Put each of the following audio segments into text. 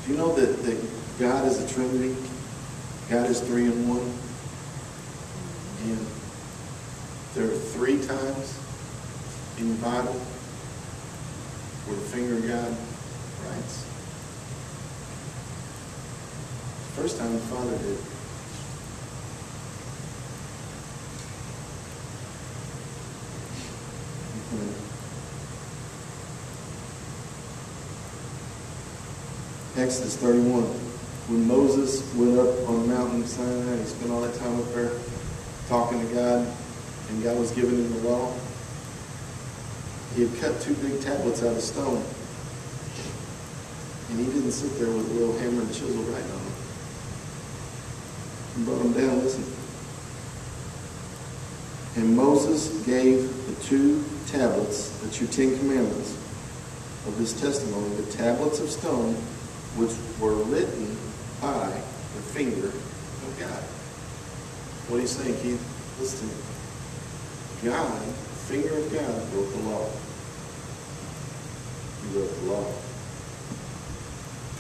Do you know that God is a Trinity? God is 3 in 1. And there are 3 times in the Bible where the finger of God writes. The first time the Father did. Exodus 31. When Moses went up on the mountain of Sinai, he spent all that time up there talking to God, and God was giving him the law. He had cut 2 big tablets out of stone, and he didn't sit there with a little hammer and chisel writing on them. He brought them down, listen. And Moses gave the 2 tablets, that's your 10 commandments, of this testimony, the tablets of stone, which were written by the finger of God. What are you saying, Keith? Listen to me. God, the finger of God, wrote the law. He wrote the law.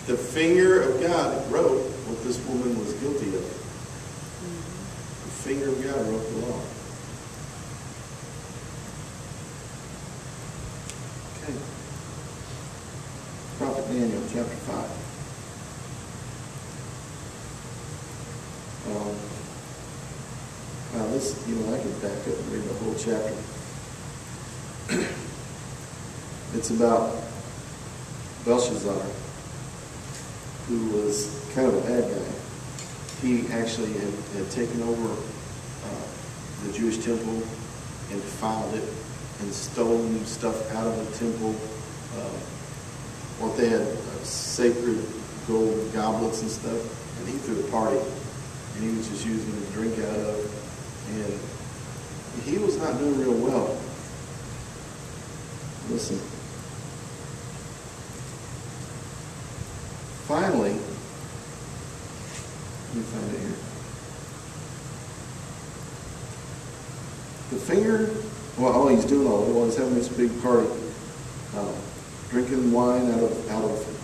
The finger of God wrote what this woman was guilty of. The finger of God wrote the law. Okay. Prophet Daniel, chapter 5. Now this, I could back up and read the whole chapter. It's about Belshazzar, who was kind of a bad guy. He actually had taken over the Jewish temple and defiled it and stolen stuff out of the temple. What they had sacred gold goblets and stuff, and he threw a party, and he was just using them to drink out of. And he was not doing real well. Listen. Finally, let me find it here. The finger, he's doing all that while he's having this big party, drinking wine out of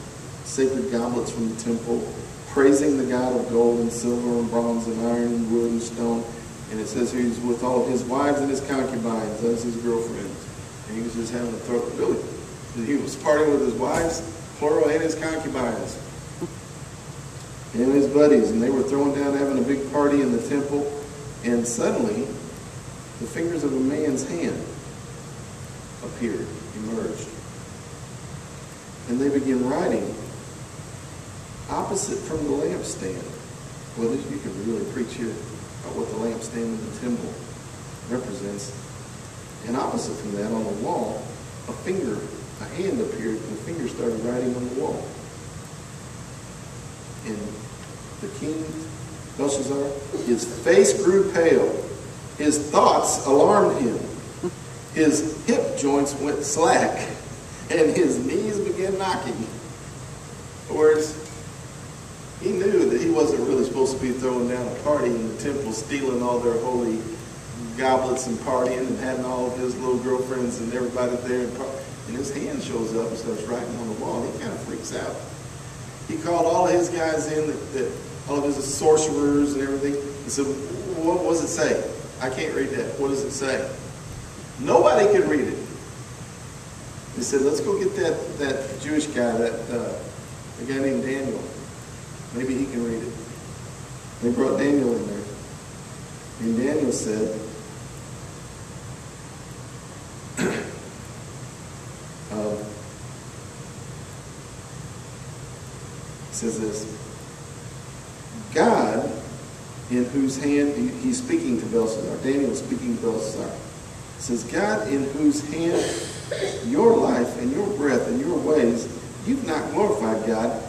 sacred goblets from the temple, praising the God of gold and silver and bronze and iron and wood and stone. And it says here he's with all of his wives and his concubines, that's his girlfriends. And he was just having a throw. Really, he was partying with his wives, plural, and his concubines. And his buddies. And they were throwing down, having a big party in the temple. And suddenly, the fingers of a man's hand appeared, emerged. And they began writing opposite from the lampstand. Well, you could really preach here about what the lampstand of the temple represents. And opposite from that, on the wall, a hand appeared, and the finger started writing on the wall. And the king, Belshazzar, his face grew pale. His thoughts alarmed him. His hip joints went slack, and his knees began knocking. In other words, he knew that he wasn't really supposed to be throwing down a party in the temple, stealing all their holy goblets and partying and having all of his little girlfriends and everybody there. And his hand shows up and starts writing on the wall. He kind of freaks out. He called all of his guys in, all of his sorcerers and everything, and said, what does it say? I can't read that. What does it say? Nobody could read it. He said, let's go get that Jewish guy, a guy named Daniel. Maybe he can read it. They brought Daniel in there. And Daniel said, says this, God, in whose hand, he's speaking to Belshazzar, Daniel is speaking to Belshazzar, says, God in whose hand your life and your breath and your ways, you've not glorified God.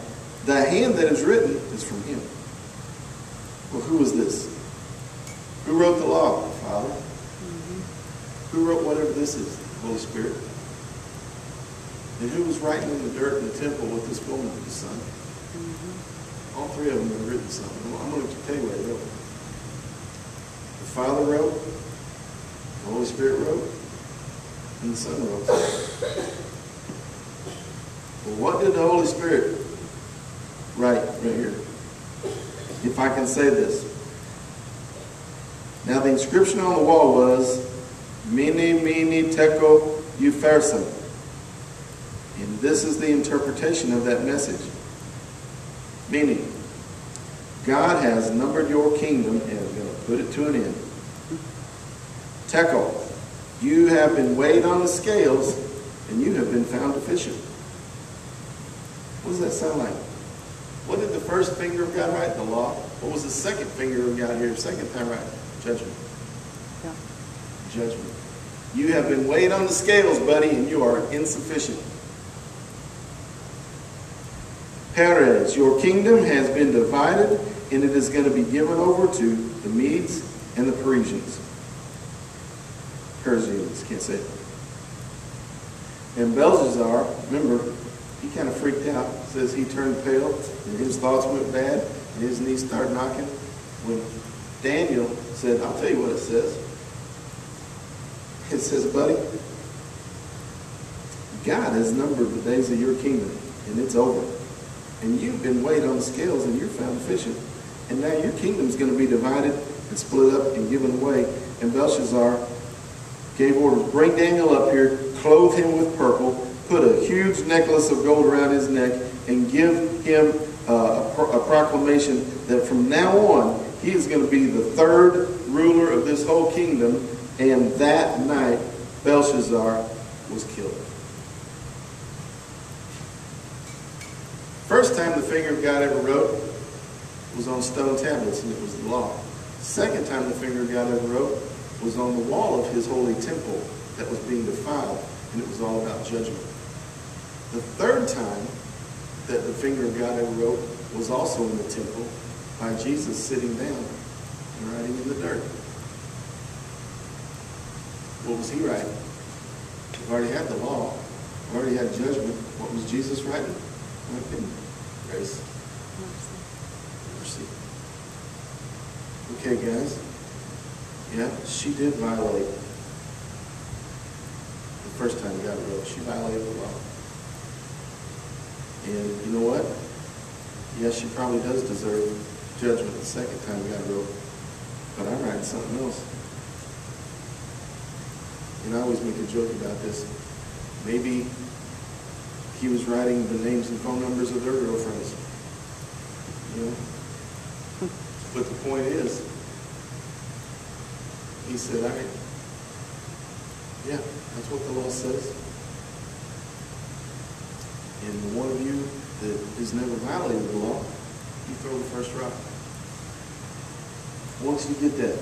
The hand that is written is from him. Well, who was this? Who wrote the law? The Father. Who wrote whatever this is? The Holy Spirit. And who was writing in the dirt in the temple with this woman? The Son. All 3 of them have written something. I'm going to tell you what they wrote. The Father wrote, the Holy Spirit wrote, and the Son wrote. Well, what did the Holy Spirit right here. If I can say this. Now the inscription on the wall was, Mene, mene, tekel, upharsin. And this is the interpretation of that message. Meaning, God has numbered your kingdom and is going to put it to an end. Tekel, you have been weighed on the scales and you have been found deficient. What does that sound like? What did the first finger of God write? The law. What was the second finger of God here? Second time right? Judgment. Yeah. Judgment. You have been weighed on the scales, buddy, and you are insufficient. Perez, your kingdom has been divided, and it is going to be given over to the Medes and the Persians. Persians, can't say it. And Belshazzar, remember, he kind of freaked out. It says he turned pale, and his thoughts went bad, and his knees started knocking. When Daniel said, I'll tell you what it says. It says, buddy, God has numbered the days of your kingdom, and it's over. And you've been weighed on the scales, and you're found deficient. And now your kingdom's going to be divided and split up and given away. And Belshazzar gave orders, bring Daniel up here, clothe him with purple, put a huge necklace of gold around his neck, and give him a proclamation that from now on, he is going to be the third ruler of this whole kingdom. And that night, Belshazzar was killed. First time the finger of God ever wrote was on stone tablets, and it was the law. Second time the finger of God ever wrote was on the wall of his holy temple that was being defiled, and it was all about judgment. The third time that the finger of God ever wrote was also in the temple by Jesus sitting down and writing in the dirt. What was he writing? We've already had the law. We've already had judgment. What was Jesus writing? Grace. Mercy. Okay, guys. Yeah, she did violate. The first time God wrote, she violated the law. And you know what? Yes, she probably does deserve judgment the second time God wrote. But I'm writing something else. And I always make a joke about this. Maybe he was writing the names and phone numbers of their girlfriends. You know? But the point is, he said, all right, yeah, that's what the law says. And the one of you that has never violated the law, you throw the first rock. Once you get that,